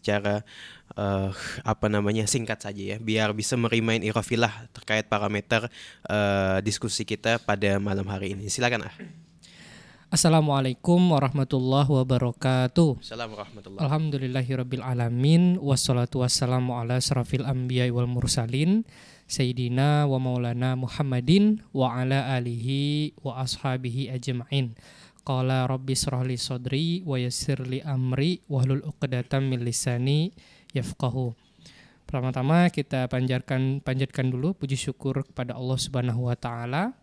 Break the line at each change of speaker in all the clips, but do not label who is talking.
secara eh, singkat saja ya, biar bisa merimain Irafilah terkait parameter diskusi kita pada malam hari ini. Silakan ah.
Assalamualaikum warahmatullahi wabarakatuh.
Assalamualaikum warahmatullahi wabarakatuh.
Alhamdulillahirabbil alamin wassalatu wassalamu ala asrafil anbiya'i wal mursalin sayyidina wa maulana Muhammadin wa ala alihi wa ashabihi ajma'in. Qala rabbi shrahli sadri wa yassirli amri wahlul 'uqdatam min lisani yafqahu. Pertama-tama kita panjatkan dulu puji syukur kepada Allah Subhanahu wa taala,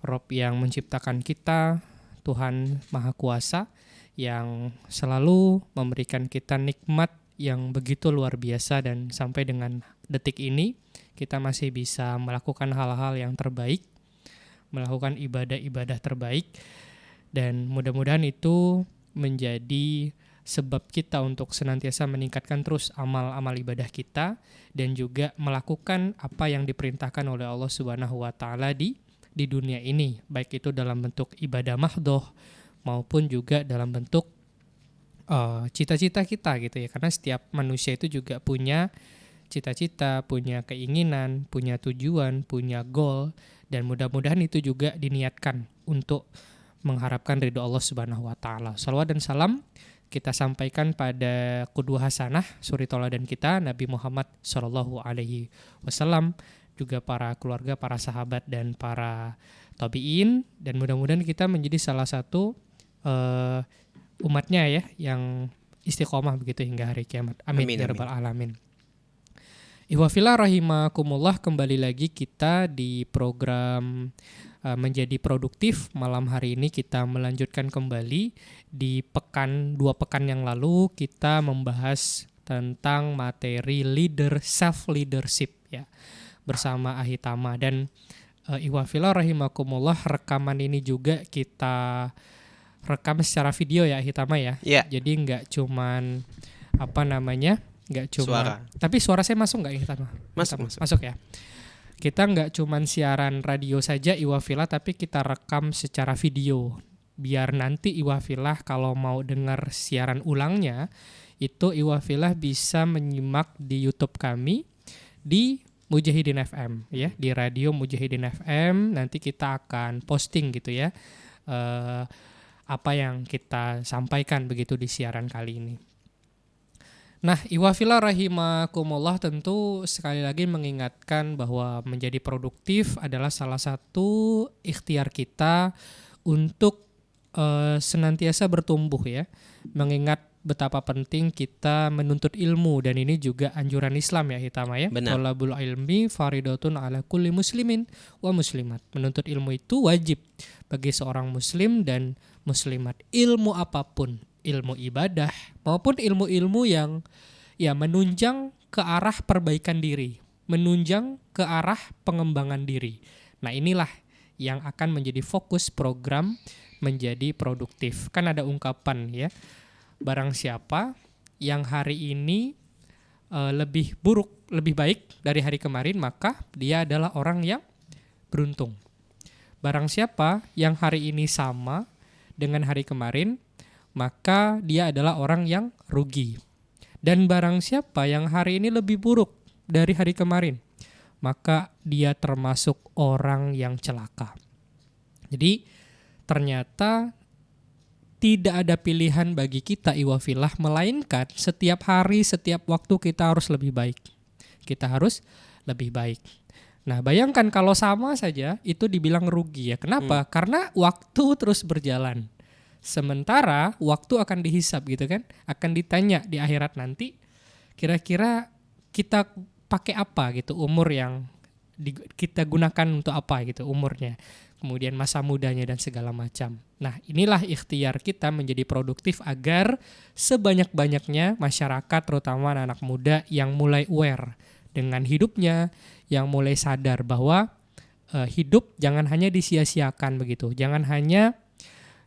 Rabb yang menciptakan kita, Tuhan Maha Kuasa yang selalu memberikan kita nikmat yang begitu luar biasa, dan sampai dengan detik ini kita masih bisa melakukan hal-hal yang terbaik, melakukan ibadah-ibadah terbaik, dan mudah-mudahan itu menjadi sebab kita untuk senantiasa meningkatkan terus amal-amal ibadah kita dan juga melakukan apa yang diperintahkan oleh Allah Subhanahu wa taala di dunia ini, baik itu dalam bentuk ibadah mahdoh maupun juga dalam bentuk cita-cita kita gitu ya, karena setiap manusia itu juga punya cita-cita, punya keinginan, punya tujuan, punya goal, dan mudah-mudahan itu juga diniatkan untuk mengharapkan ridho Allah Subhanahu wa taala. Shalawat dan salam kita sampaikan pada qudwah hasanah, suri toladan kita Nabi Muhammad sallallahu alaihi wasallam, juga para keluarga, para sahabat, dan para tabi'in, dan mudah-mudahan kita menjadi salah satu umatnya ya yang istiqomah begitu hingga hari kiamat. Amin ya rabbal alamin. Ihwafillah rahimakumullah, kembali lagi kita di program Menjadi Produktif. Malam hari ini kita melanjutkan kembali di 2 pekan yang lalu kita membahas tentang materi self leadership ya, bersama Ahitama. Dan ihwafillah rahimakumullah, rekaman ini juga kita rekam secara video ya Ahitama ya.
Yeah.
Jadi nggak cuman
suara.
Tapi suara saya masuk nggak Ahitama? Masuk ya. Kita nggak cuman siaran radio saja ihwafillah, tapi kita rekam secara video, biar nanti ihwafillah kalau mau dengar siaran ulangnya itu ihwafillah bisa menyimak di YouTube kami di Mujahidin FM ya, di radio Mujahidin FM. Nanti kita akan posting gitu ya apa yang kita sampaikan begitu di siaran kali ini. Nah, ihwafillah rahimakumullah, tentu sekali lagi mengingatkan bahwa menjadi produktif adalah salah satu ikhtiar kita untuk senantiasa bertumbuh ya, mengingat betapa penting kita menuntut ilmu, dan ini juga anjuran Islam ya Hitama ya. Thalabul ilmi faridatun ala kulli muslimin wa muslimat. Menuntut ilmu itu wajib bagi seorang muslim dan muslimat. Ilmu apapun, ilmu ibadah maupun ilmu-ilmu yang ya menunjang ke arah perbaikan diri, menunjang ke arah pengembangan diri. Nah, inilah yang akan menjadi fokus program Menjadi Produktif. Kan ada ungkapan ya, barang siapa yang hari ini lebih baik dari hari kemarin, maka dia adalah orang yang beruntung. Barang siapa yang hari ini sama dengan hari kemarin, maka dia adalah orang yang rugi. Dan barang siapa yang hari ini lebih buruk dari hari kemarin, maka dia termasuk orang yang celaka. Jadi ternyata tidak ada pilihan bagi kita ihwafillah, melainkan setiap hari, setiap waktu kita harus lebih baik. Kita harus lebih baik. Nah, bayangkan kalau sama saja itu dibilang rugi ya. Kenapa? Karena waktu terus berjalan. Sementara waktu akan dihisab gitu kan, akan ditanya di akhirat nanti, kira-kira kita pakai apa gitu, umur yang kita gunakan untuk apa gitu umurnya, kemudian masa mudanya dan segala macam. Nah, inilah ikhtiar kita menjadi produktif agar sebanyak-banyaknya masyarakat, terutama anak muda yang mulai aware dengan hidupnya, yang mulai sadar bahwa hidup jangan hanya disia-siakan begitu, jangan hanya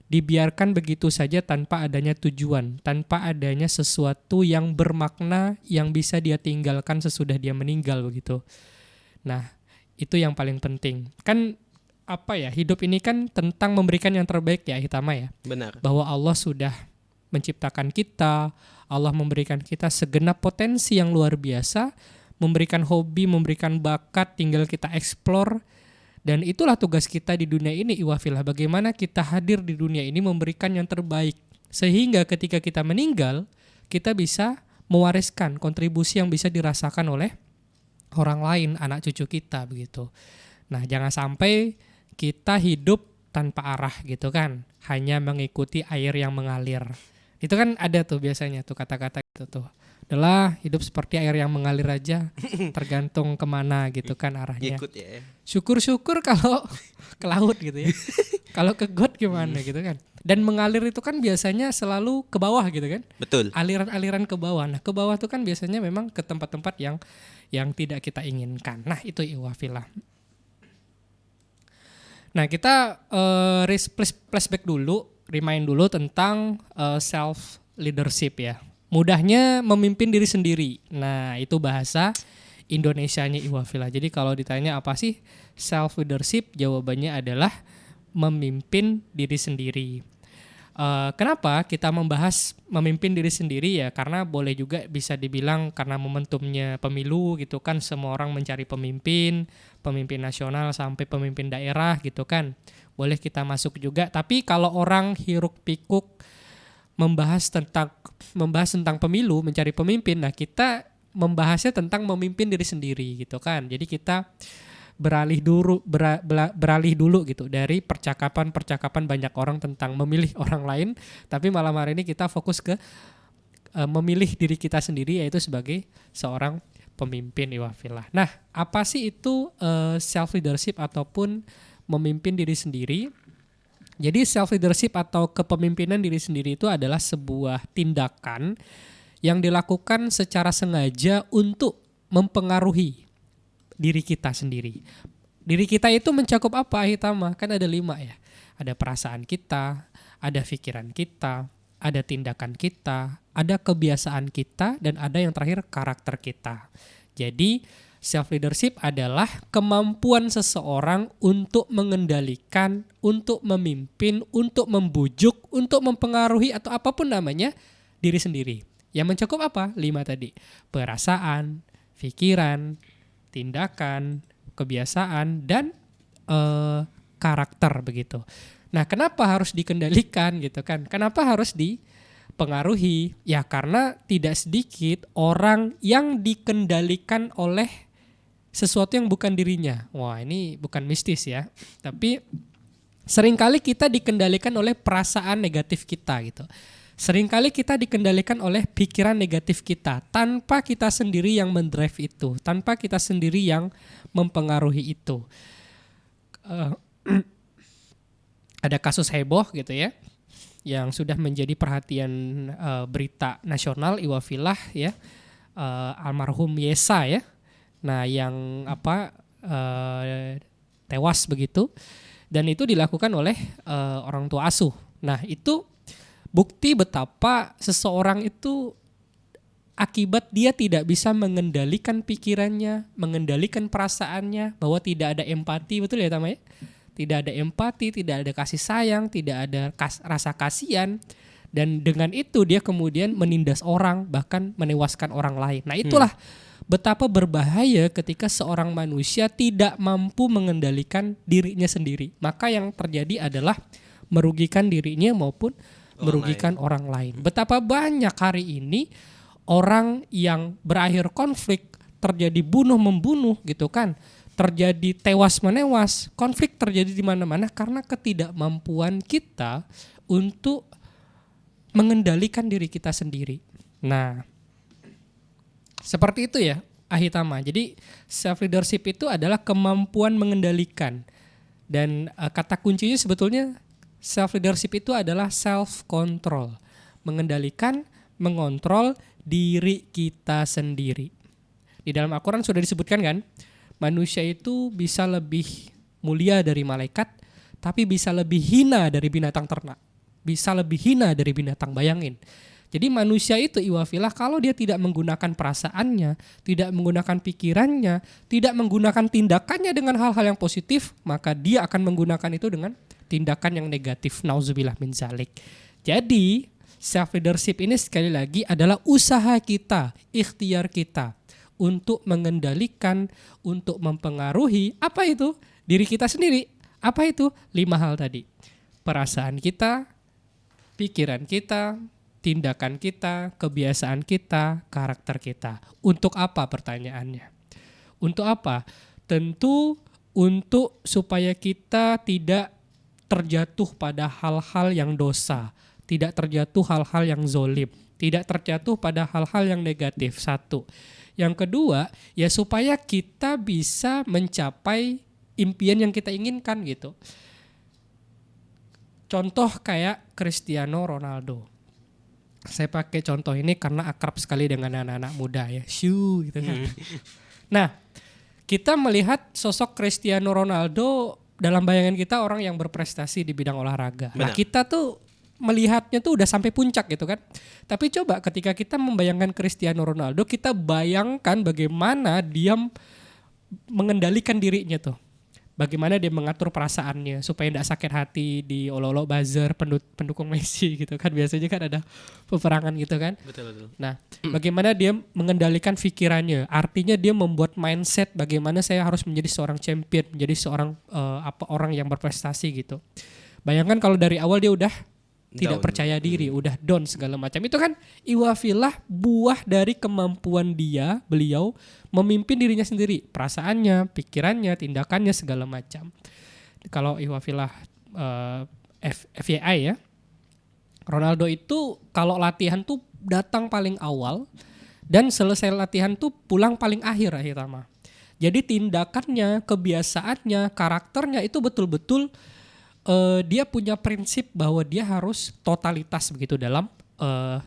dibiarkan begitu saja tanpa adanya tujuan, tanpa adanya sesuatu yang bermakna yang bisa dia tinggalkan sesudah dia meninggal begitu. Nah, itu yang paling penting. Kan hidup ini kan tentang memberikan yang terbaik ya Hitama ya.
Benar.
Bahwa Allah sudah menciptakan kita, Allah memberikan kita segenap potensi yang luar biasa, memberikan hobi, memberikan bakat, tinggal kita explore. Dan itulah tugas kita di dunia ini, iwafillah. Bagaimana kita hadir di dunia ini memberikan yang terbaik. Sehingga ketika kita meninggal, kita bisa mewariskan kontribusi yang bisa dirasakan oleh orang lain, anak cucu kita begitu. Nah, jangan sampai kita hidup tanpa arah gitu kan. Hanya mengikuti air yang mengalir. Itu kan ada tuh biasanya tuh kata-kata gitu tuh. Adalah hidup seperti air yang mengalir aja, tergantung kemana gitu kan arahnya.
Ikut ya.
Syukur-syukur kalau ke laut gitu ya. Kalau ke got gimana gitu kan. Dan mengalir itu kan biasanya selalu ke bawah gitu kan.
Betul.
Aliran-aliran ke bawah. Nah, ke bawah itu kan biasanya memang ke tempat-tempat yang tidak kita inginkan. Nah, itu iwafillah. Nah, kita flashback dulu, remind dulu tentang self leadership ya. Mudahnya memimpin diri sendiri. Nah, itu bahasa Indonesianya iwafillah. Jadi kalau ditanya apa sih self leadership, jawabannya adalah memimpin diri sendiri. Kenapa kita membahas memimpin diri sendiri ya? Karena boleh juga bisa dibilang karena momentumnya pemilu gitu kan, semua orang mencari pemimpin nasional sampai pemimpin daerah gitu kan. Boleh kita masuk juga. Tapi kalau orang hiruk pikuk membahas tentang pemilu, mencari pemimpin, nah kita membahasnya tentang memimpin diri sendiri gitu kan. Jadi kita beralih dulu gitu dari percakapan banyak orang tentang memilih orang lain, tapi malam hari ini kita fokus ke memilih diri kita sendiri, yaitu sebagai seorang pemimpin iwafillah. Nah, apa sih itu self leadership ataupun memimpin diri sendiri? Jadi self leadership atau kepemimpinan diri sendiri itu adalah sebuah tindakan yang dilakukan secara sengaja untuk mempengaruhi diri kita sendiri. Diri kita itu mencakup apa, Hitama? Kan ada 5 ya. Ada perasaan kita, ada pikiran kita, ada tindakan kita, ada kebiasaan kita, dan ada yang terakhir karakter kita. Jadi self leadership adalah kemampuan seseorang untuk mengendalikan, untuk memimpin, untuk membujuk, untuk mempengaruhi atau apapun namanya diri sendiri. Yang mencakup apa? 5 tadi. Perasaan, pikiran, tindakan, kebiasaan, dan karakter begitu. Nah, kenapa harus dikendalikan gitu kan? Kenapa harus dipengaruhi? Ya karena tidak sedikit orang yang dikendalikan oleh sesuatu yang bukan dirinya. Wah, ini bukan mistis ya. Tapi seringkali kita dikendalikan oleh perasaan negatif kita gitu. Seringkali kita dikendalikan oleh pikiran negatif kita tanpa kita sendiri yang mendrive itu, tanpa kita sendiri yang mempengaruhi itu. Ada kasus heboh gitu ya, yang sudah menjadi perhatian berita nasional iwafillah ya, almarhum Yesa ya. Nah, yang tewas begitu, dan itu dilakukan oleh orang tua asuh. Nah, itu bukti betapa seseorang itu akibat dia tidak bisa mengendalikan pikirannya, mengendalikan perasaannya, bahwa tidak ada empati, betul ya Tama ya? Tidak ada empati, tidak ada kasih sayang, tidak ada rasa kasihan, dan dengan itu dia kemudian menindas orang, bahkan menewaskan orang lain. Nah, itulah betapa berbahaya ketika seorang manusia tidak mampu mengendalikan dirinya sendiri. Maka yang terjadi adalah merugikan dirinya maupun merugikan orang lain. Betapa banyak hari ini orang yang berakhir konflik, terjadi bunuh-membunuh gitu kan, terjadi tewas-menewas, konflik terjadi di mana-mana karena ketidakmampuan kita untuk mengendalikan diri kita sendiri. Nah, seperti itu ya, Ahitama. Jadi self leadership itu adalah kemampuan mengendalikan. Dan kata kuncinya sebetulnya self leadership itu adalah self control. Mengendalikan, mengontrol diri kita sendiri. Di dalam Al-Quran sudah disebutkan kan, manusia itu bisa lebih mulia dari malaikat, tapi bisa lebih hina dari binatang ternak. Bisa lebih hina dari binatang, bayangin. Jadi manusia itu iwafillah kalau dia tidak menggunakan perasaannya, tidak menggunakan pikirannya, tidak menggunakan tindakannya dengan hal-hal yang positif, maka dia akan menggunakan itu dengan tindakan yang negatif. Nauzubillah min zalik. Jadi self leadership ini sekali lagi adalah usaha kita, ikhtiar kita untuk mengendalikan, untuk mempengaruhi apa itu? Diri kita sendiri. Apa itu? 5 hal tadi. Perasaan kita, pikiran kita, tindakan kita, kebiasaan kita, karakter kita. Untuk apa pertanyaannya? Untuk apa? Tentu untuk supaya kita tidak terjatuh pada hal-hal yang dosa, tidak terjatuh hal-hal yang zolim, tidak terjatuh pada hal-hal yang negatif. Satu. Yang kedua, ya supaya kita bisa mencapai impian yang kita inginkan gitu. Contoh kayak Cristiano Ronaldo. Saya pakai contoh ini karena akrab sekali dengan anak-anak muda ya. Shoo gitu kan. Nah, kita melihat sosok Cristiano Ronaldo dalam bayangan kita orang yang berprestasi di bidang olahraga. Nah, kita tuh melihatnya tuh udah sampai puncak gitu kan. Tapi coba ketika kita membayangkan Cristiano Ronaldo, kita bayangkan bagaimana dia mengendalikan dirinya tuh. Bagaimana dia mengatur perasaannya supaya tidak sakit hati di olok-olok buzzer pendukung Messi gitu kan. Biasanya kan ada peperangan gitu kan.
Betul.
Nah, bagaimana dia mengendalikan pikirannya. Artinya dia membuat mindset bagaimana saya harus menjadi seorang champion, menjadi seorang orang yang berprestasi gitu. Bayangkan kalau dari awal dia udah tidak percaya diri, udah down segala macam. Itu kan iwafillah buah dari kemampuan beliau memimpin dirinya sendiri, perasaannya, pikirannya, tindakannya segala macam. Kalau iwafillah FYI ya, Ronaldo itu kalau latihan tuh datang paling awal dan selesai latihan tuh pulang paling akhir Tama. Jadi tindakannya, kebiasaannya, karakternya itu betul-betul dia punya prinsip bahwa dia harus totalitas begitu dalam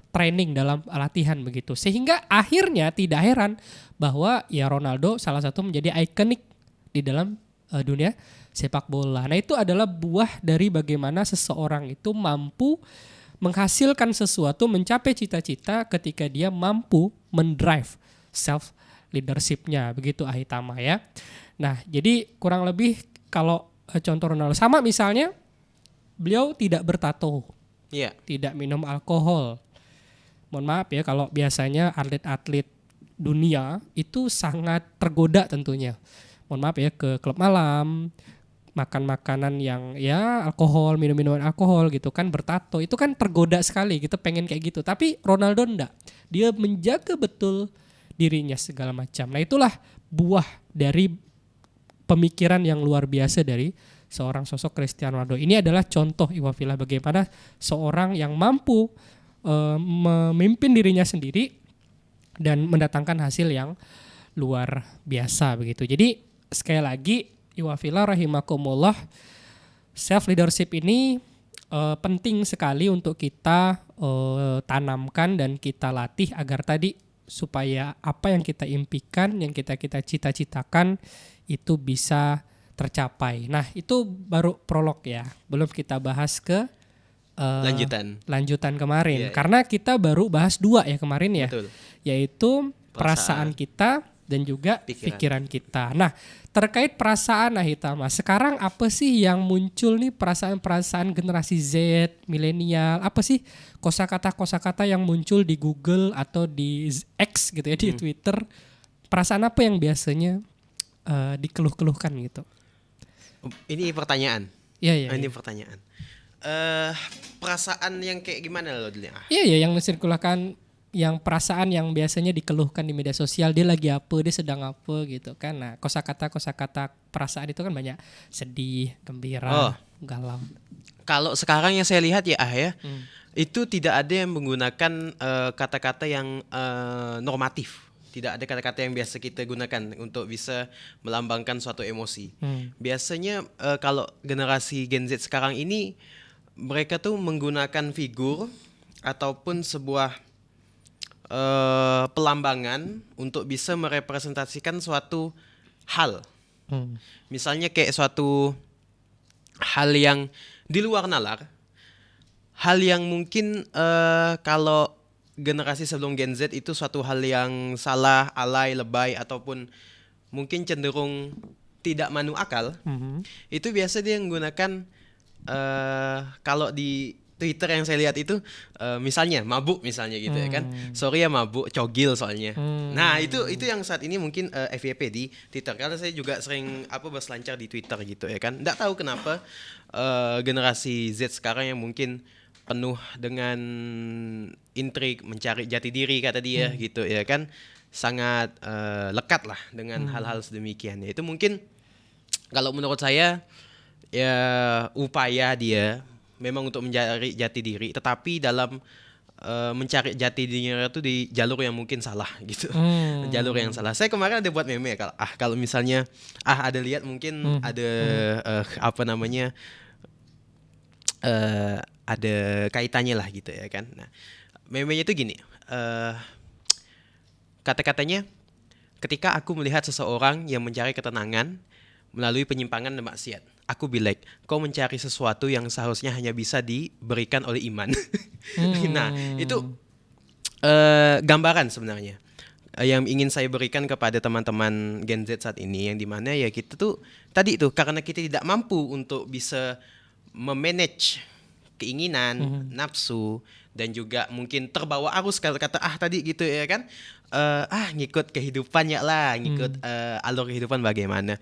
training, dalam latihan begitu. Sehingga akhirnya tidak heran bahwa ya Ronaldo salah satu menjadi ikonik di dalam dunia sepak bola. Nah, itu adalah buah dari bagaimana seseorang itu mampu menghasilkan sesuatu, mencapai cita-cita ketika dia mampu mendrive self leadership-nya begitu Ahitama ya. Nah, jadi kurang lebih kalau contoh Ronaldo sama misalnya beliau tidak bertato, tidak minum alkohol. Mohon maaf ya kalau biasanya atlet-atlet dunia itu sangat tergoda tentunya. Mohon maaf ya ke klub malam, makan makanan yang ya alkohol, minum minuman alkohol gitu kan, bertato itu kan tergoda sekali, kita pengen kayak gitu. Tapi Ronaldo enggak, dia menjaga betul dirinya segala macam. Nah itulah buah dari pemikiran yang luar biasa dari seorang sosok Cristiano Ronaldo. Ini adalah contoh iwafillah bagaimana seorang yang mampu memimpin dirinya sendiri dan mendatangkan hasil yang luar biasa begitu. Jadi sekali lagi iwafillah rahimakumullah, self leadership ini penting sekali untuk kita tanamkan dan kita latih agar tadi supaya apa yang kita impikan, yang kita cita-citakan itu bisa tercapai. Nah, itu baru prolog ya. Belum kita bahas ke lanjutan kemarin. Karena kita baru bahas 2 ya kemarin ya.
Betul.
Yaitu perasaan kita dan juga pikiran kita. Nah, terkait perasaan Ahitama, sekarang apa sih yang muncul nih perasaan-perasaan generasi Z, milenial? Apa sih kosakata yang muncul di Google atau di X gitu ya, di Twitter? Perasaan apa yang biasanya dikeluh-keluhkan gitu?
Ini pertanyaan.
Iya.
Ini pertanyaan. Perasaan yang kayak gimana lo dulu?
Iya, yang disirkulkan, yang perasaan yang biasanya dikeluhkan di media sosial, dia lagi apa, dia sedang apa gitu kan. Nah, kosakata perasaan itu kan banyak, sedih, gembira, galau.
Kalau sekarang yang saya lihat ya itu tidak ada yang menggunakan kata-kata yang normatif. Tidak ada kata-kata yang biasa kita gunakan untuk bisa melambangkan suatu emosi. Biasanya kalau generasi Gen Z sekarang ini, mereka tuh menggunakan figur ataupun sebuah pelambangan untuk bisa merepresentasikan suatu hal. Misalnya kayak suatu hal yang di luar nalar, hal yang mungkin kalau generasi sebelum Gen Z itu suatu hal yang salah, alay, lebay, ataupun mungkin cenderung tidak masuk akal. Itu biasa dia menggunakan kalau di Twitter yang saya lihat itu misalnya mabuk misalnya gitu ya kan. Sorry ya mabuk, cogil soalnya. Nah, itu yang saat ini mungkin FYP di Twitter. Karena saya juga sering berselancar di Twitter gitu ya kan. Nggak tahu kenapa generasi Z sekarang yang mungkin penuh dengan intrik, mencari jati diri kata dia gitu ya kan. Sangat lekat lah dengan hal-hal sedemikian. Itu mungkin kalau menurut saya ya upaya dia memang untuk mencari jati diri, tetapi dalam mencari jati dirinya itu di jalur yang mungkin salah gitu. Jalur yang salah. Saya kemarin ada buat meme kalau misalnya ada lihat mungkin ada ada kaitannya lah gitu ya kan. Nah, memenya itu gini. Kata-katanya, ketika aku melihat seseorang yang mencari ketenangan melalui penyimpangan dan maksiat, aku bilang, kau mencari sesuatu yang seharusnya hanya bisa diberikan oleh iman. Nah, itu gambaran sebenarnya yang ingin saya berikan kepada teman-teman Gen Z saat ini, yang dimana ya kita tuh tadi tuh karena kita tidak mampu untuk bisa memanage keinginan, nafsu, dan juga mungkin terbawa arus kata tadi gitu ya kan, ngikut kehidupannya lah, ngikut alur kehidupan bagaimana.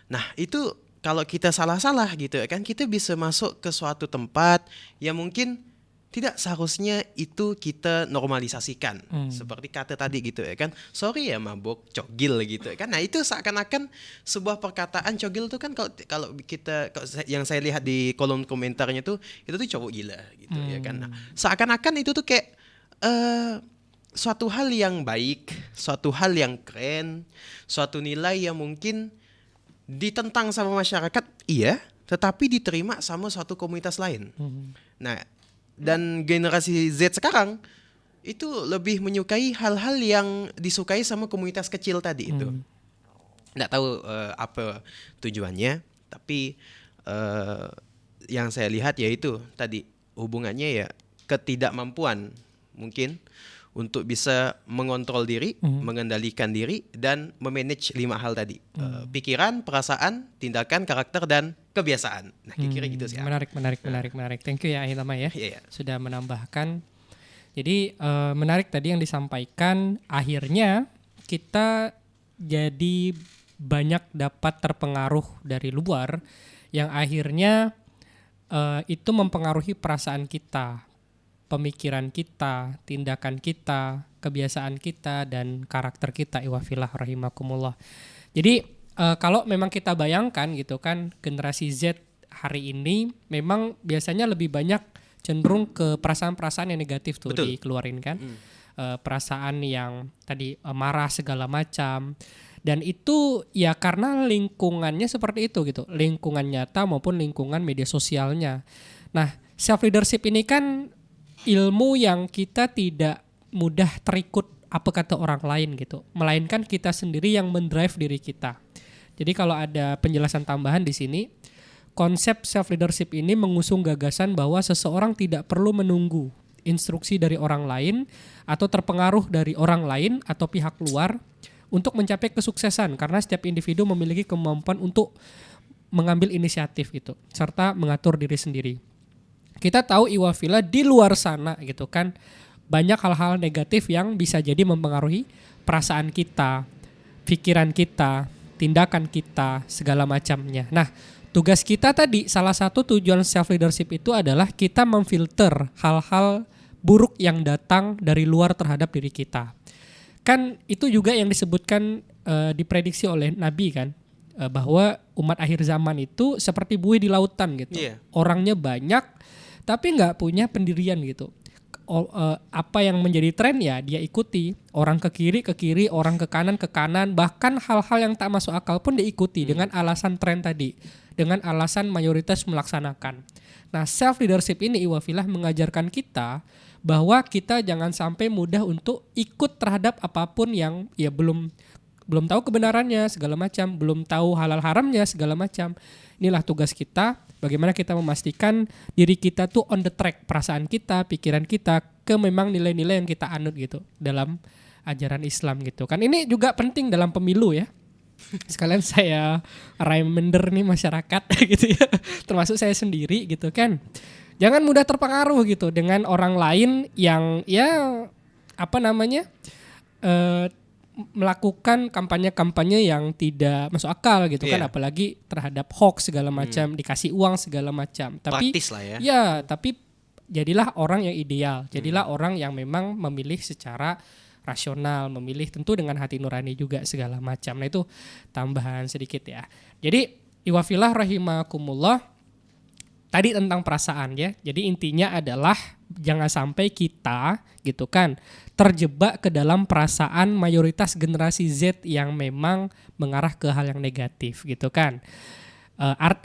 Nah, itu kalau kita salah-salah gitu ya kan, kita bisa masuk ke suatu tempat yang mungkin tidak seharusnya itu kita normalisasikan. Seperti kata tadi gitu ya kan, sorry ya mabuk, cogil gitu ya kan. Nah, itu seakan-akan sebuah perkataan cogil itu kan kalau kita yang saya lihat di kolom komentarnya tuh itu tuh cowok gila gitu ya kan. Nah, seakan-akan itu tuh kayak suatu hal yang baik, suatu hal yang keren, suatu nilai yang mungkin ditentang sama masyarakat, iya, tetapi diterima sama suatu komunitas lain. Nah, dan generasi Z sekarang itu lebih menyukai hal-hal yang disukai sama komunitas kecil tadi itu. Nggak tahu apa tujuannya, tapi yang saya lihat yaitu tadi hubungannya ya ketidakmampuan mungkin untuk bisa mengontrol diri, mengendalikan diri, dan memanage 5 hal tadi. Pikiran, perasaan, tindakan, karakter, dan kebiasaan. Nah, kira-kira gitu sih.
Menarik. Thank you ya Ahilama ya.
Yeah.
Sudah menambahkan. Jadi menarik tadi yang disampaikan. Akhirnya kita jadi banyak dapat terpengaruh dari luar yang akhirnya itu mempengaruhi perasaan kita, pemikiran kita, tindakan kita, kebiasaan kita, dan karakter kita. Iwafillah rahimakumullah. Jadi kalau memang kita bayangkan gitu kan, generasi Z hari ini memang biasanya lebih banyak cenderung ke perasaan-perasaan yang negatif tuh. Betul. Dikeluarin kan. Perasaan yang tadi marah segala macam. Dan itu ya karena lingkungannya seperti itu gitu. Lingkungan nyata maupun lingkungan media sosialnya. Nah, self leadership ini kan ilmu yang kita tidak mudah terikut apa kata orang lain gitu, melainkan kita sendiri yang mendrive diri kita. Jadi kalau ada penjelasan tambahan di sini, konsep self leadership ini mengusung gagasan bahwa seseorang tidak perlu menunggu instruksi dari orang lain atau terpengaruh dari orang lain atau pihak luar untuk mencapai kesuksesan, karena setiap individu memiliki kemampuan untuk mengambil inisiatif gitu, serta mengatur diri sendiri. Kita tahu Iwafillah di luar sana gitu kan, banyak hal-hal negatif yang bisa jadi mempengaruhi perasaan kita, pikiran kita, tindakan kita, segala macamnya. Nah, tugas kita tadi, salah satu tujuan self leadership itu adalah kita memfilter hal-hal buruk yang datang dari luar terhadap diri kita. Kan itu juga yang disebutkan diprediksi oleh Nabi kan, bahwa umat akhir zaman itu seperti buih di lautan gitu. Yeah. Orangnya banyak tapi nggak punya pendirian gitu. Apa yang menjadi tren ya dia ikuti. Orang ke kiri, orang ke kanan, bahkan hal-hal yang tak masuk akal pun diikuti dengan alasan tren tadi, dengan alasan mayoritas melaksanakan. Nah, self leadership ini Iwafillah mengajarkan kita bahwa kita jangan sampai mudah untuk ikut terhadap apapun yang ya belum tahu kebenarannya segala macam, belum tahu halal haramnya segala macam. Inilah tugas kita, bagaimana kita memastikan diri kita tuh on the track, perasaan kita, pikiran kita ke memang nilai-nilai yang kita anut gitu dalam ajaran Islam gitu kan. Ini juga penting dalam pemilu ya. Sekalian saya reminder nih masyarakat gitu ya, termasuk saya sendiri gitu kan. Jangan mudah terpengaruh gitu dengan orang lain yang ya melakukan kampanye-kampanye yang tidak masuk akal gitu kan, apalagi terhadap hoax segala macam, dikasih uang segala macam. Tapi
praktis lah ya.
Ya, tapi jadilah orang yang ideal, jadilah orang yang memang memilih secara rasional, memilih tentu dengan hati nurani juga segala macam. Nah itu tambahan sedikit ya. Jadi iwafillah rahimakumullah, tadi tentang perasaan ya. Jadi intinya adalah jangan sampai kita gitu kan terjebak ke dalam perasaan mayoritas generasi Z yang memang mengarah ke hal yang negatif gitu kan.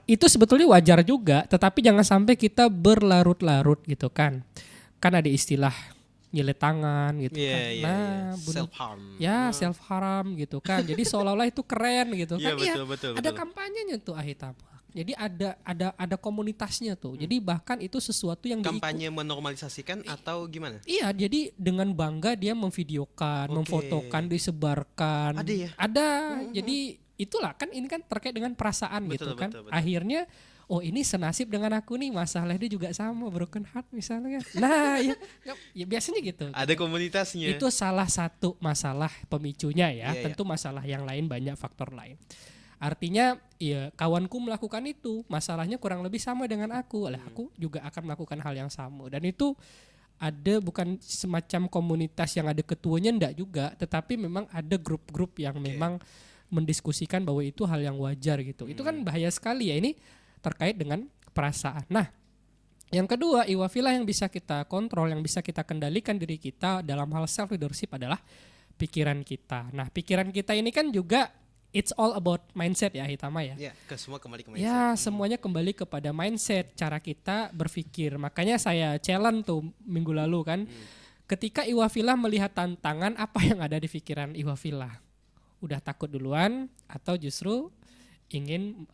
Itu sebetulnya wajar juga, tetapi jangan sampai kita berlarut-larut gitu kan. Kan ada istilah nyilet tangan gitu kan.
Self harm.
Ya, self harm gitu kan. Jadi seolah-olah itu keren gitu kan.
Betul.
Ada kampanyenya tuh Ahitama. Jadi ada komunitasnya tuh. Jadi bahkan itu sesuatu yang
kampanye menormalisasikan atau gimana?
Iya, jadi dengan bangga dia memvideokan, memfotokan, disebarkan.
Ada ya?
Ada. Jadi itulah kan ini kan terkait dengan perasaan gitu kan. Betul. Akhirnya ini senasib dengan aku nih, masalah dia juga sama, broken heart misalnya. Nah, ya biasanya gitu.
Ada komunitasnya.
Itu salah satu masalah pemicunya ya. Tentu masalah yang lain banyak faktor lain. Artinya ya kawanku melakukan itu, masalahnya kurang lebih sama dengan aku. Aku juga akan melakukan hal yang sama. Dan itu ada bukan semacam komunitas yang ada ketuanya, enggak juga, tetapi memang ada grup-grup yang memang mendiskusikan bahwa itu hal yang wajar gitu. Itu kan bahaya sekali ya, ini terkait dengan perasaan. Nah, yang kedua, iwafillah yang bisa kita kontrol, yang bisa kita kendalikan diri kita dalam hal self leadership adalah pikiran kita. Nah, pikiran kita ini kan juga it's all about mindset ya Hitama ya.
Semua kembali ke mindset.
Ya, semuanya kembali kepada mindset, cara kita berpikir. Makanya saya challenge tuh minggu lalu kan. Ketika iwafillah melihat tantangan, apa yang ada di pikiran iwafillah? Udah takut duluan atau justru ingin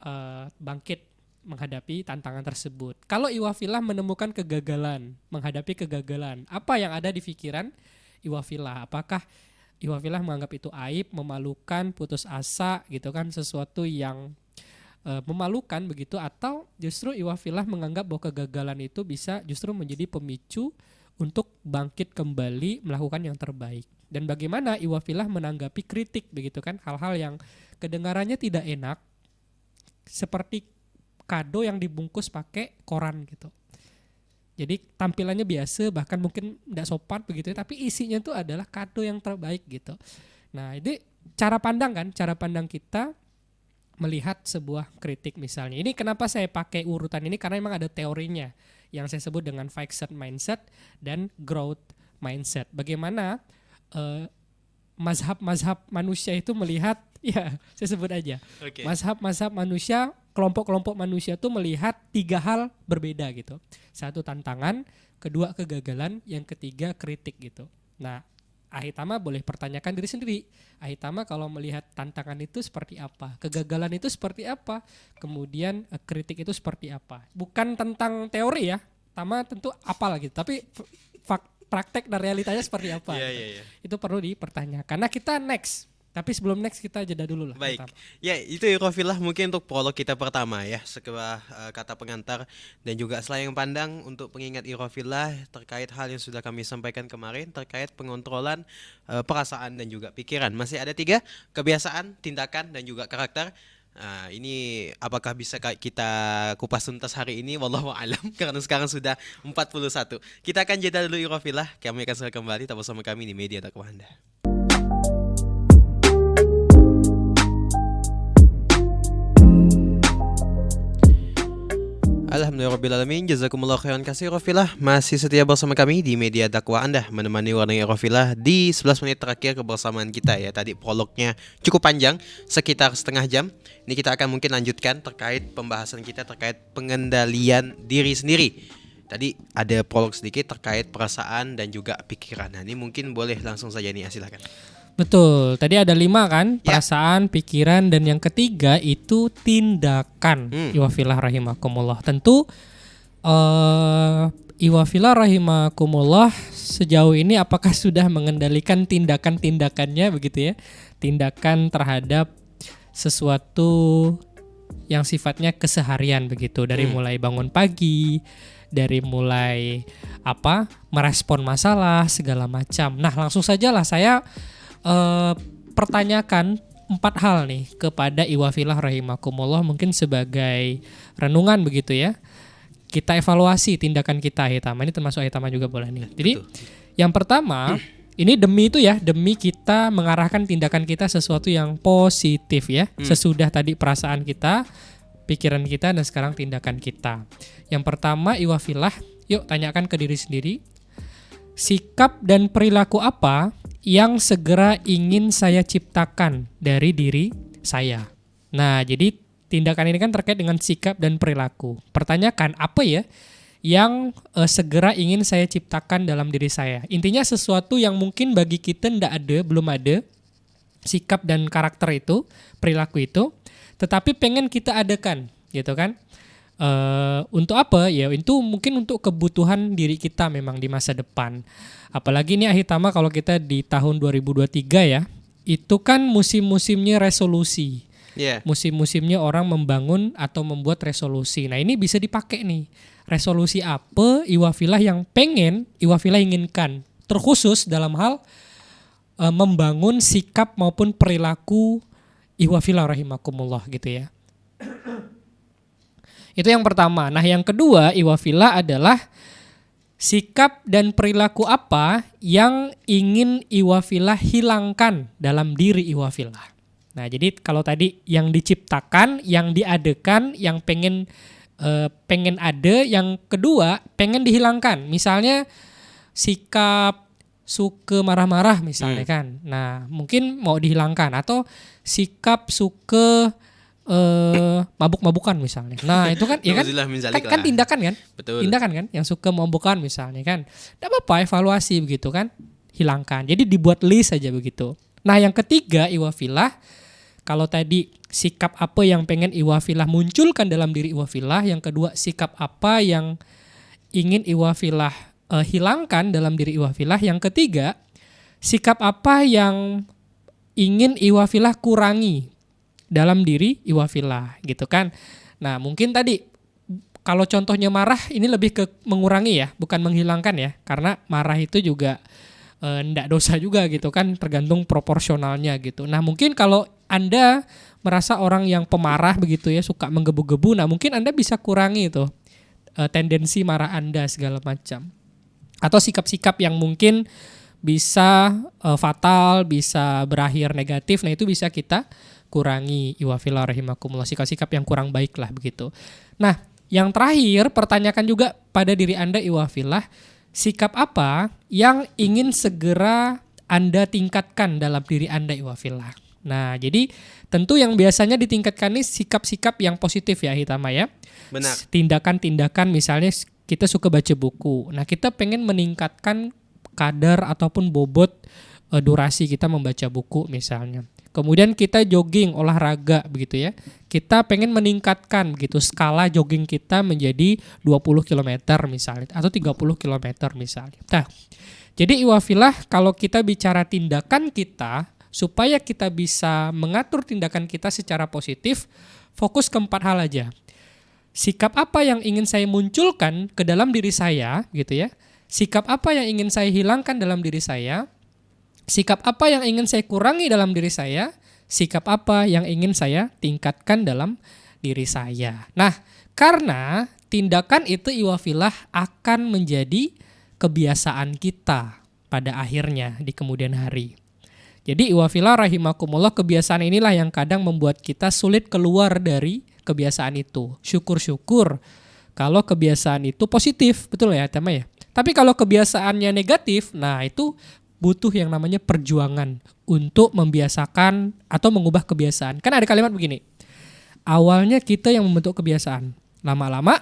bangkit menghadapi tantangan tersebut? Kalau iwafillah menemukan kegagalan, menghadapi kegagalan, apa yang ada di pikiran iwafillah? Apakah iwafillah menganggap itu aib, memalukan, putus asa gitu kan, sesuatu yang memalukan begitu, atau justru iwafillah menganggap bahwa kegagalan itu bisa justru menjadi pemicu untuk bangkit kembali melakukan yang terbaik? Dan bagaimana iwafillah menanggapi kritik begitu kan, hal-hal yang kedengarannya tidak enak seperti kado yang dibungkus pakai koran gitu. Jadi tampilannya biasa, bahkan mungkin tidak sopan begitu ya, tapi isinya itu adalah kado yang terbaik gitu. Nah, ini cara pandang kita melihat sebuah kritik misalnya. Ini kenapa saya pakai urutan ini, karena memang ada teorinya yang saya sebut dengan fixed mindset dan growth mindset. Bagaimana mazhab manusia itu melihat, ya saya sebut aja. Mazhab manusia, kelompok-kelompok manusia itu melihat 3 hal berbeda gitu. 1 tantangan, 2 kegagalan, yang ketiga kritik gitu. Nah, Ahitama boleh pertanyakan diri sendiri. Ahitama kalau melihat tantangan itu seperti apa? Kegagalan itu seperti apa? Kemudian kritik itu seperti apa? Bukan tentang teori ya, Tama tentu apalah gitu, tapi praktek dan realitanya seperti apa? Itu perlu dipertanyakan. Nah, kita next. Tapi sebelum next kita jeda dulu lah.
Baik, ya itu iwafillah mungkin untuk prolog kita pertama ya, sebuah kata pengantar dan juga selayang pandang untuk pengingat iwafillah terkait hal yang sudah kami sampaikan kemarin terkait pengontrolan perasaan dan juga pikiran. Masih ada 3, kebiasaan, tindakan dan juga karakter. Ini apakah bisa kita kupas tuntas hari ini? Wallahu a'lam, karena sekarang sudah 41. Kita akan jeda dulu iwafillah. Kami akan segera kembali tetap bersama kami di Media Dakwah Anda. Alhamdulillahirrabbilalamin, jazakumullah khairan katsir ikhwafillah. Masih setia bersama kami di Media Dakwah Anda, menemani warna ikhwafillah di 11 menit terakhir kebersamaan kita ya. Tadi prolognya cukup panjang, sekitar setengah jam. Ini kita akan mungkin lanjutkan terkait pembahasan kita terkait pengendalian diri sendiri. Tadi ada prolog sedikit terkait perasaan dan juga pikiran. Nah, ini mungkin boleh langsung saja nih, silakan.
Betul, tadi ada 5 kan, perasaan, pikiran, dan yang ketiga itu tindakan. Iwafillah rahimakumullah. Tentu iwafillah rahimakumullah sejauh ini apakah sudah mengendalikan tindakan-tindakannya begitu ya, tindakan terhadap sesuatu yang sifatnya keseharian begitu, dari mulai bangun pagi, dari mulai merespon masalah segala macam. Nah, langsung sajalah saya pertanyakan 4 hal nih kepada Iwafillah rahimakumullah, mungkin sebagai renungan begitu ya. Kita evaluasi tindakan kita Hitama, ini termasuk Hitama juga boleh nih. Jadi yang pertama, ini demi kita mengarahkan tindakan kita sesuatu yang positif ya. Sesudah tadi perasaan kita, pikiran kita, dan sekarang tindakan kita. Yang pertama, Iwafillah, yuk tanyakan ke diri sendiri, sikap dan perilaku apa yang segera ingin saya ciptakan dari diri saya. Nah, jadi tindakan ini kan terkait dengan sikap dan perilaku. Pertanyakan apa ya yang segera ingin saya ciptakan dalam diri saya. Intinya sesuatu yang mungkin bagi kita belum ada sikap dan karakter itu, perilaku itu, tetapi pengen kita adakan, gitu kan? Untuk apa ya? Itu mungkin untuk kebutuhan diri kita memang di masa depan. Apalagi ini Ahitama kalau kita di tahun 2023 ya, itu kan musim-musimnya resolusi. Musim-musimnya orang membangun atau membuat resolusi. Nah, ini bisa dipakai nih. Resolusi apa Iwafillah yang pengen Iwafillah inginkan, terkhusus dalam hal membangun sikap maupun perilaku Iwafillah rahimakumullah gitu ya. Itu yang pertama. Nah, yang kedua Iwafillah adalah sikap dan perilaku apa yang ingin Iwafillah hilangkan dalam diri Iwafillah. Nah, jadi kalau tadi yang diciptakan, yang diadakan, yang pengen ada, yang kedua pengen dihilangkan. Misalnya sikap suka marah-marah misalnya kan. Nah, mungkin mau dihilangkan, atau sikap suka mabuk-mabukan misalnya. Nah, itu kan ya kan tindakan kan?
Betul.
Tindakan kan yang suka mabukan misalnya kan. Enggak apa-apa, evaluasi begitu kan. Hilangkan. Jadi dibuat list saja begitu. Nah, yang ketiga Iwafillah, kalau tadi sikap apa yang pengen Iwafillah munculkan dalam diri Iwafillah, yang kedua sikap apa yang ingin Iwafillah hilangkan dalam diri Iwafillah, yang ketiga sikap apa yang ingin Iwafillah kurangi dalam diri Iwafillah gitu kan. Nah, mungkin tadi kalau contohnya marah ini lebih ke mengurangi ya, bukan menghilangkan ya, karena marah itu juga ndak dosa juga gitu kan, tergantung proporsionalnya gitu. Nah, mungkin kalau Anda merasa orang yang pemarah begitu ya, suka menggebu-gebu, nah mungkin Anda bisa kurangi itu tendensi marah Anda segala macam. Atau sikap-sikap yang mungkin bisa fatal, bisa berakhir negatif, nah itu bisa kita kurangi Iwafillah rahimakumullah, sikap-sikap yang kurang baik lah begitu. Nah, yang terakhir pertanyakan juga pada diri Anda Iwafillah, sikap apa yang ingin segera Anda tingkatkan dalam diri Anda Iwafillah. Nah, jadi tentu yang biasanya ditingkatkan ini sikap-sikap yang positif ya Hitama ya.
Benar.
Tindakan-tindakan misalnya kita suka baca buku. Nah, kita pengen meningkatkan kadar ataupun bobot durasi kita membaca buku misalnya. Kemudian kita jogging, olahraga begitu ya. Kita pengen meningkatkan begitu skala jogging kita menjadi 20 km misalnya atau 30 km misalnya. Nah, jadi Iwafillah kalau kita bicara tindakan kita, supaya kita bisa mengatur tindakan kita secara positif, fokus ke 4 hal aja. Sikap apa yang ingin saya munculkan ke dalam diri saya gitu ya. Sikap apa yang ingin saya hilangkan dalam diri saya. Sikap apa yang ingin saya kurangi dalam diri saya, sikap apa yang ingin saya tingkatkan dalam diri saya. Nah, karena tindakan itu Iwafillah akan menjadi kebiasaan kita pada akhirnya di kemudian hari. Jadi Iwafillah rahimakumullah, kebiasaan inilah yang kadang membuat kita sulit keluar dari kebiasaan itu. Syukur-syukur kalau kebiasaan itu positif, betul ya Tama ya? Tapi kalau kebiasaannya negatif, nah itu butuh yang namanya perjuangan untuk membiasakan atau mengubah kebiasaan. Kan ada kalimat begini, awalnya kita yang membentuk kebiasaan, lama-lama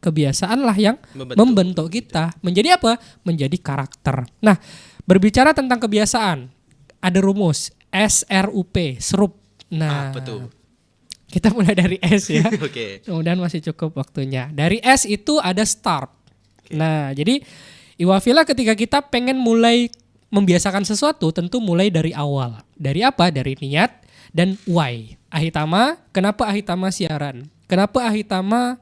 kebiasaanlah yang membentuk kita. Menjadi apa? Menjadi karakter. Nah, berbicara tentang kebiasaan, ada rumus SRUP, SRUP. Nah, betul. Kita mulai dari S ya.
Oke.
Kemudian masih cukup waktunya. Dari S itu ada start. Okay. Nah, jadi Iwafillah ketika kita pengen mulai membiasakan sesuatu, tentu mulai dari awal. Dari apa? Dari niat dan why. Ahitama, kenapa Ahitama siaran? Kenapa Ahitama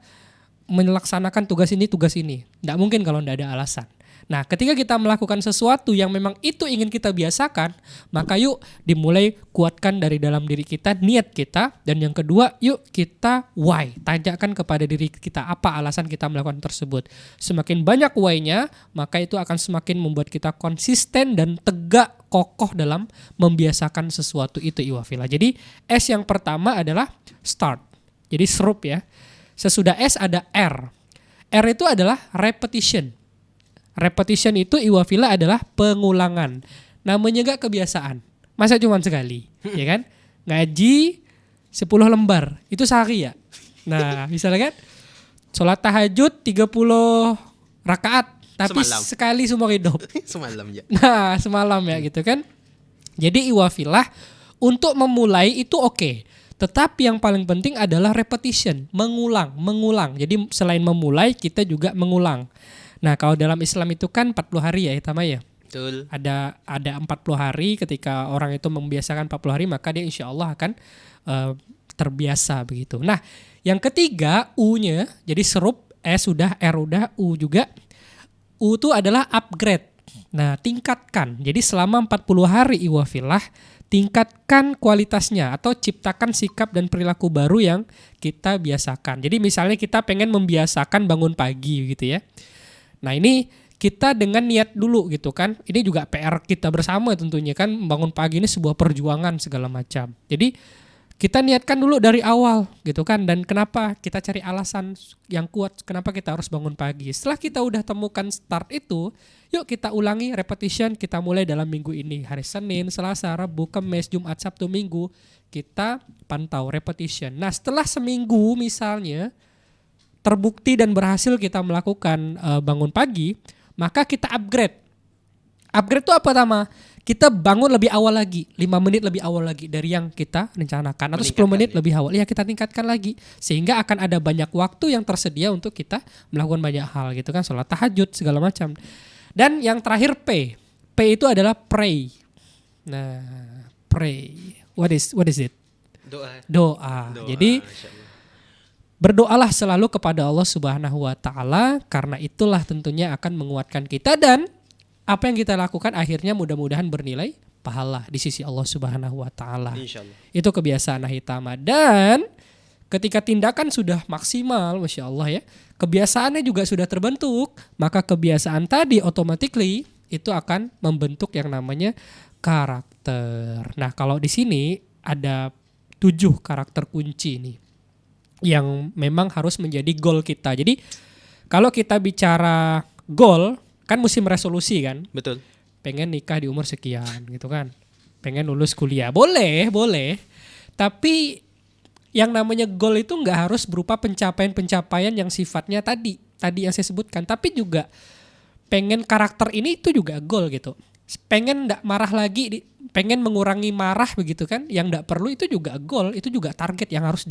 melaksanakan tugas ini. Nggak mungkin kalau nggak ada alasan. Nah, ketika kita melakukan sesuatu yang memang itu ingin kita biasakan, maka yuk dimulai kuatkan dari dalam diri kita, niat kita. Dan yang kedua, yuk kita why. Tanyakan kepada diri kita apa alasan kita melakukan tersebut. Semakin banyak why-nya, maka itu akan semakin membuat kita konsisten dan tegak kokoh dalam membiasakan sesuatu itu iwafillah. Jadi S yang pertama adalah start. Jadi serup ya. Sesudah S ada R. R itu adalah repetition. Repetition itu iwafillah adalah pengulangan. Namanya gak kebiasaan. Masa cuma sekali, ya kan? Ngaji 10 lembar, itu sehari ya. Nah, misalnya kan sholat tahajud 30 rakaat, tapi
semalam.
sekali seumur hidup.
Semalam ya.
Nah, semalam ya gitu kan. Jadi iwafillah untuk memulai itu oke. Tetapi yang paling penting adalah repetition, mengulang. Jadi selain memulai, kita juga mengulang. Nah, kalau dalam Islam itu kan 40 hari ya, Hitama ya.
Betul.
Ada 40 hari, ketika orang itu membiasakan 40 hari, maka dia insya Allah akan terbiasa begitu. Nah, yang ketiga U-nya, jadi serup S udah, R udah, U juga. U itu adalah upgrade. Nah, tingkatkan. Jadi selama 40 hari iwafillah, tingkatkan kualitasnya atau ciptakan sikap dan perilaku baru yang kita biasakan. Jadi misalnya kita pengen membiasakan bangun pagi gitu ya. Nah, ini kita dengan niat dulu gitu kan. Ini juga PR kita bersama tentunya kan. Bangun pagi ini sebuah perjuangan segala macam. Jadi kita niatkan dulu dari awal gitu kan. Dan kenapa kita cari alasan yang kuat kenapa kita harus bangun pagi. Setelah kita udah temukan start itu, yuk kita ulangi repetition. Kita mulai dalam minggu ini. Hari Senin, Selasa, Rabu, Kamis, Jumat, Sabtu, Minggu. Kita pantau repetition. Nah, setelah seminggu misalnya terbukti dan berhasil kita melakukan bangun pagi, maka kita upgrade. Upgrade itu apa pertama? Kita bangun lebih awal lagi, 5 menit lebih awal lagi dari yang kita rencanakan, atau 10 menit lebih awal. Ya, kita tingkatkan lagi sehingga akan ada banyak waktu yang tersedia untuk kita melakukan banyak hal gitu kan, sholat tahajud segala macam. Dan yang terakhir P. P itu adalah pray. Nah, pray. What is it? Doa. Jadi berdoalah selalu kepada Allah Subhanahu wa taala, karena itulah tentunya akan menguatkan kita dan apa yang kita lakukan akhirnya mudah-mudahan bernilai pahala di sisi Allah Subhanahu wa taala.
Insyaallah.
Itu kebiasaan Hitama. Dan ketika tindakan sudah maksimal, Masya Allah ya, kebiasaannya juga sudah terbentuk, maka kebiasaan tadi automatically itu akan membentuk yang namanya karakter. Nah, kalau di sini ada 7 karakter kunci nih yang memang harus menjadi goal kita. Jadi kalau kita bicara goal, kan musim resolusi kan.
Betul.
Pengen nikah di umur sekian gitu kan. Pengen lulus kuliah. Boleh. Tapi yang namanya goal itu nggak harus berupa pencapaian-pencapaian yang sifatnya tadi yang saya sebutkan. Tapi juga pengen karakter ini itu juga goal gitu. Pengen nggak marah lagi, pengen mengurangi marah begitu kan. Yang nggak perlu itu juga goal, itu juga target yang harus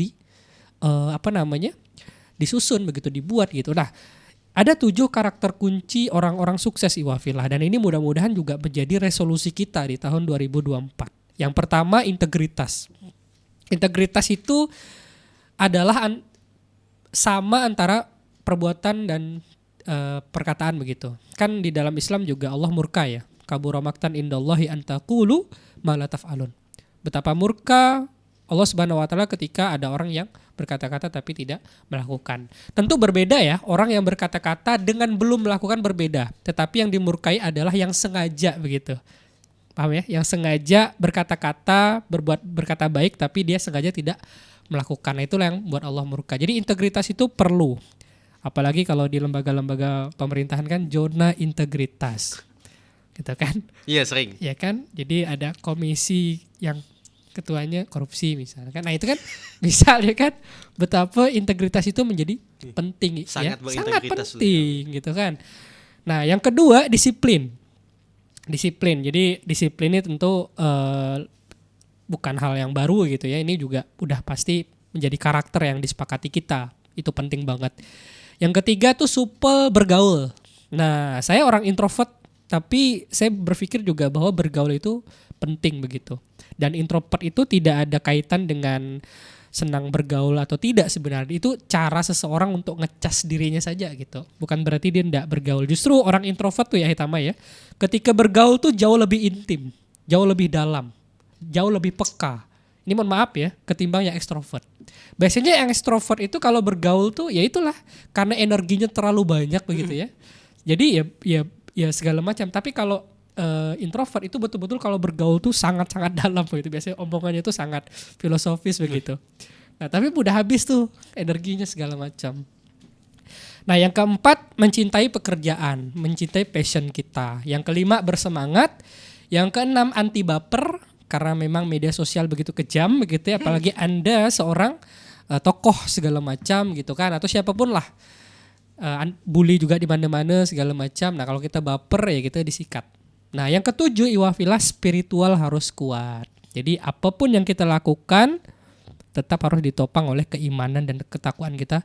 disusun begitu, dibuat gitu. Nah, ada 7 karakter kunci orang-orang sukses iwafillah, dan ini mudah-mudahan juga menjadi resolusi kita di tahun 2024. Yang pertama, integritas. Integritas itu adalah sama antara perbuatan dan perkataan begitu. Kan di dalam Islam juga Allah murka ya. Kabura maktan indallahi an taqulu ma la taf'alun. Betapa murka Allah Subhanahu wa taala ketika ada orang yang berkata-kata tapi tidak melakukan. Tentu berbeda ya, orang yang berkata-kata dengan belum melakukan berbeda. Tetapi yang dimurkai adalah yang sengaja begitu. Paham ya? Yang sengaja berkata-kata, berkata baik tapi dia sengaja tidak melakukan. Nah, itulah yang buat Allah murka. Jadi integritas itu perlu. Apalagi kalau di lembaga-lembaga pemerintahan kan zona integritas. Gitu kan?
Iya, sering.
Ya kan? Jadi ada komisi yang ketuanya korupsi misalnya kan. Nah, itu kan misalnya kan betapa integritas itu menjadi penting
sangat
ya. Sangat penting
ya.
gitu kan. Nah, yang kedua disiplin. Jadi disiplin ini tentu bukan hal yang baru gitu ya. Ini juga udah pasti menjadi karakter yang disepakati kita. Itu penting banget. Yang ketiga tuh supel bergaul. Nah, saya orang introvert tapi saya berpikir juga bahwa bergaul itu penting begitu. Dan introvert itu tidak ada kaitan dengan senang bergaul atau tidak sebenarnya. Itu cara seseorang untuk ngecas dirinya saja gitu. Bukan berarti dia tidak bergaul. Justru orang introvert tuh ya Hitama ya, ketika bergaul tuh jauh lebih intim, jauh lebih dalam, jauh lebih peka. Ini mohon maaf ya, ketimbang yang ekstrovert. Biasanya yang ekstrovert itu kalau bergaul tuh ya itulah karena energinya terlalu banyak begitu ya. Jadi ya segala macam. Tapi kalau introvert itu betul-betul kalau bergaul tuh sangat-sangat dalam begitu. Biasanya omongannya tuh sangat filosofis begitu. Nah, tapi udah habis tuh energinya segala macam. Nah, yang keempat mencintai pekerjaan, mencintai passion kita. Yang kelima bersemangat. Yang keenam anti baper karena memang media sosial begitu kejam begitu ya, apalagi Anda seorang tokoh segala macam gitu kan, atau siapapun lah. Bully juga di mana-mana segala macam. Nah, kalau kita baper ya kita disikat. Nah, yang ketujuh iwafilah spiritual harus kuat. Jadi apapun yang kita lakukan tetap harus ditopang oleh keimanan dan ketakwaan kita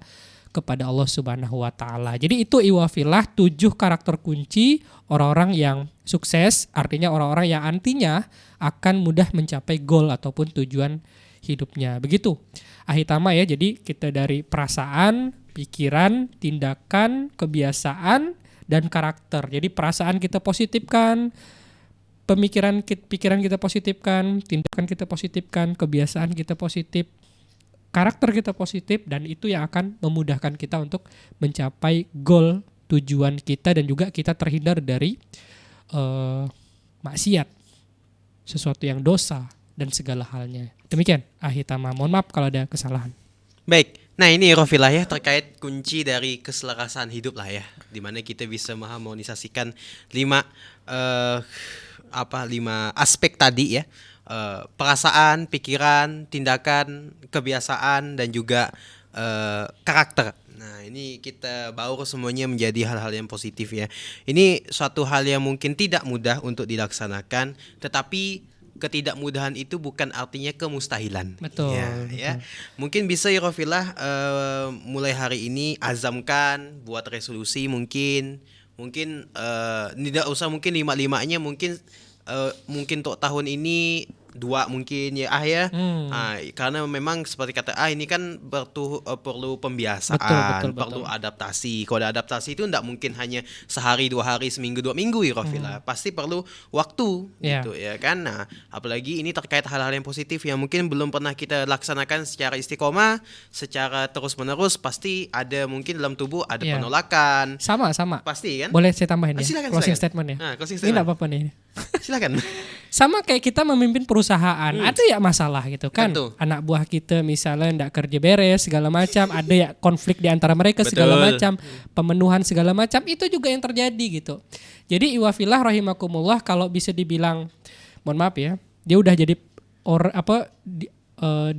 kepada Allah Subhanahu wa taala. Jadi itu iwafilah 7 karakter kunci orang-orang yang sukses, artinya orang-orang yang antinya akan mudah mencapai goal ataupun tujuan hidupnya. Begitu. Ahitama ya, jadi kita dari perasaan, pikiran, tindakan, kebiasaan, dan karakter. Jadi perasaan kita positifkan, pikiran kita positifkan, tindakan kita positifkan, kebiasaan kita positif, karakter kita positif, dan itu yang akan memudahkan kita untuk mencapai goal tujuan kita dan juga kita terhindar dari maksiat, sesuatu yang dosa dan segala halnya. Demikian Ahitama. Mohon maaf kalau ada kesalahan.
Baik. Nah, ini Rofilah ya terkait kunci dari keselarasan hidup lah ya, dimana kita bisa mengharmonisasikan 5 aspek tadi ya, perasaan, pikiran, tindakan, kebiasaan, dan juga karakter. Nah, ini kita baur semuanya menjadi hal-hal yang positif ya. Ini suatu hal yang mungkin tidak mudah untuk dilaksanakan, tetapi ketidakmudahan itu bukan artinya kemustahilan.
Betul.
Ya. Mungkin bisa ya Rofilah mulai hari ini azamkan buat resolusi mungkin tidak usah mungkin 5-5-nya mungkin untuk tahun ini 2 mungkin ya ya. Karena memang seperti kata ini kan perlu pembiasaan,
betul.
perlu adaptasi. Kalau ada adaptasi itu tidak mungkin hanya sehari 2 hari, seminggu 2 minggu ya Rofilah. Pasti perlu waktu gitu ya kan. Nah, apalagi ini terkait hal-hal yang positif yang mungkin belum pernah kita laksanakan secara istiqomah, secara terus-menerus, pasti ada mungkin dalam tubuh ada penolakan.
Sama.
Pasti kan?
Boleh saya tambahin ya?
Silakan,
closing statement ya.
Closing
statement. Ini enggak apa-apa nih.
Silakan.
Sama kayak kita memimpin perusahaan, ada ya masalah gitu kan.
Tentu.
Anak buah kita misalnya enggak kerja beres segala macam, ada ya konflik di antara mereka segala macam, pemenuhan segala macam, itu juga yang terjadi gitu. Jadi iwafilah rahimakumullah, kalau bisa dibilang, mohon maaf ya, dia udah jadi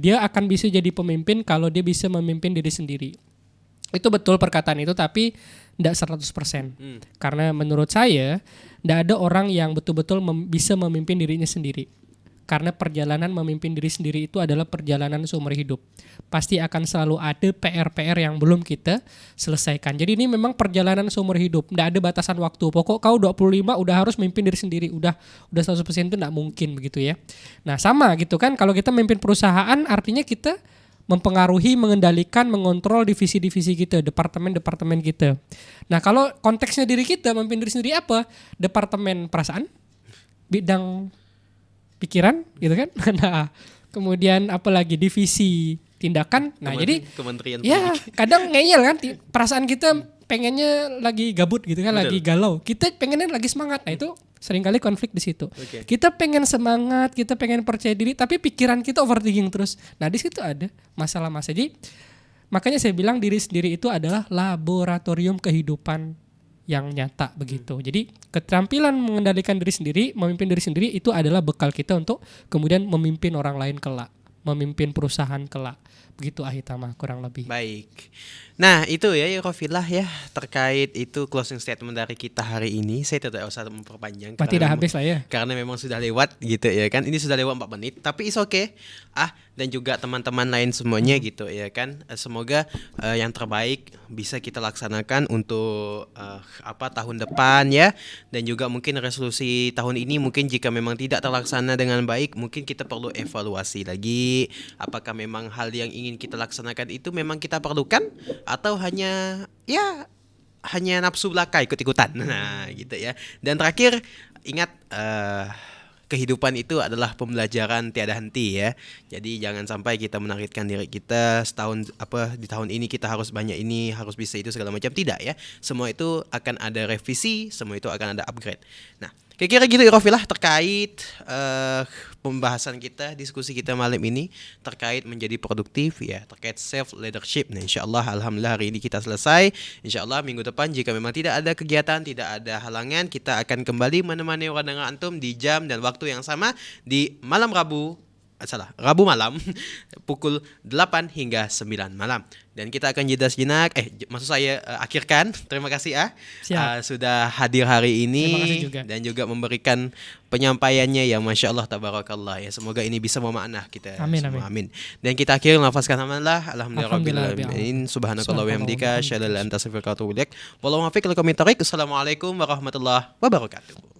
dia akan bisa jadi pemimpin kalau dia bisa memimpin diri sendiri. Itu betul perkataan itu, tapi tidak 100%. Karena menurut saya tidak ada orang yang betul-betul bisa memimpin dirinya sendiri. Karena perjalanan memimpin diri sendiri itu adalah perjalanan seumur hidup. Pasti akan selalu ada PR-PR yang belum kita selesaikan. Jadi ini memang perjalanan seumur hidup. Tidak ada batasan waktu. Pokok kau 25 udah harus memimpin diri sendiri. Udah 100% itu tidak mungkin begitu ya. Nah sama gitu kan. Kalau kita memimpin perusahaan artinya kita mempengaruhi, mengendalikan, mengontrol divisi-divisi kita, departemen-departemen kita. Nah kalau konteksnya diri kita, memimpin diri sendiri apa? Departemen perasaan, bidang pikiran gitu kan. Nah kemudian apalagi divisi tindakan. Nah jadi
Kementerian
ya kadang ngeyel kan, perasaan kita pengennya lagi gabut gitu kan. Betul. Lagi galau, kita pengennya lagi semangat. Nah itu seringkali konflik di situ. Kita pengen semangat, kita pengen percaya diri, tapi pikiran kita overthinking terus. Nah di situ ada masalah-masalah. Jadi makanya saya bilang diri sendiri itu adalah laboratorium kehidupan yang nyata begitu. Jadi keterampilan mengendalikan diri sendiri, memimpin diri sendiri itu adalah bekal kita untuk kemudian memimpin orang lain kelak, memimpin perusahaan kelak. Begitu Ahitama kurang lebih.
Baik. Nah itu ya Rofilah ya terkait itu closing statement dari kita hari ini. Saya tidak usah memperpanjang.
Tidak habis lah ya.
Karena memang sudah lewat gitu ya kan. Ini sudah lewat 4 menit. Tapi it's okay. Dan juga teman-teman lain semuanya gitu ya kan. Semoga yang terbaik bisa kita laksanakan untuk tahun depan ya. Dan juga mungkin resolusi tahun ini mungkin jika memang tidak terlaksana dengan baik, mungkin kita perlu evaluasi lagi hati, apakah memang hal yang ingin kita laksanakan itu memang kita perlukan atau hanya nafsu belaka ikut-ikutan. Nah, gitu ya. Dan terakhir, ingat kehidupan itu adalah pembelajaran tiada henti ya. Jadi jangan sampai kita menargetkan diri kita di tahun ini kita harus banyak ini, harus bisa itu segala macam, tidak ya. Semua itu akan ada revisi, semua itu akan ada upgrade. Nah, kira-kira gitu Irofilah terkait pembahasan kita, diskusi kita malam ini terkait menjadi produktif ya, terkait self leadership. Nah, insyaallah alhamdulillah hari ini kita selesai. Insyaallah minggu depan jika memang tidak ada kegiatan, tidak ada halangan, kita akan kembali menemani warga antum di jam dan waktu yang sama di Rabu malam pukul 8 hingga 9 malam. Dan kita akan jeda sejenak. Akhirkan. Terima kasih sudah hadir hari ini.
Terima kasih juga.
Dan juga memberikan penyampaiannya yang Masya Allah tabarakallah ya. Semoga ini bisa memaknah kita semua. Amin. Dan kita akhir lafazkan amanlah. Alhamdulillahirrahmanirrahim. Subhanakallah wa bihamdika. Asyhadu an la ilaha illa anta astaghfiruka wa atubu ilaik. Wallahu muwaffiq. Assalamualaikum warahmatullahi wabarakatuh.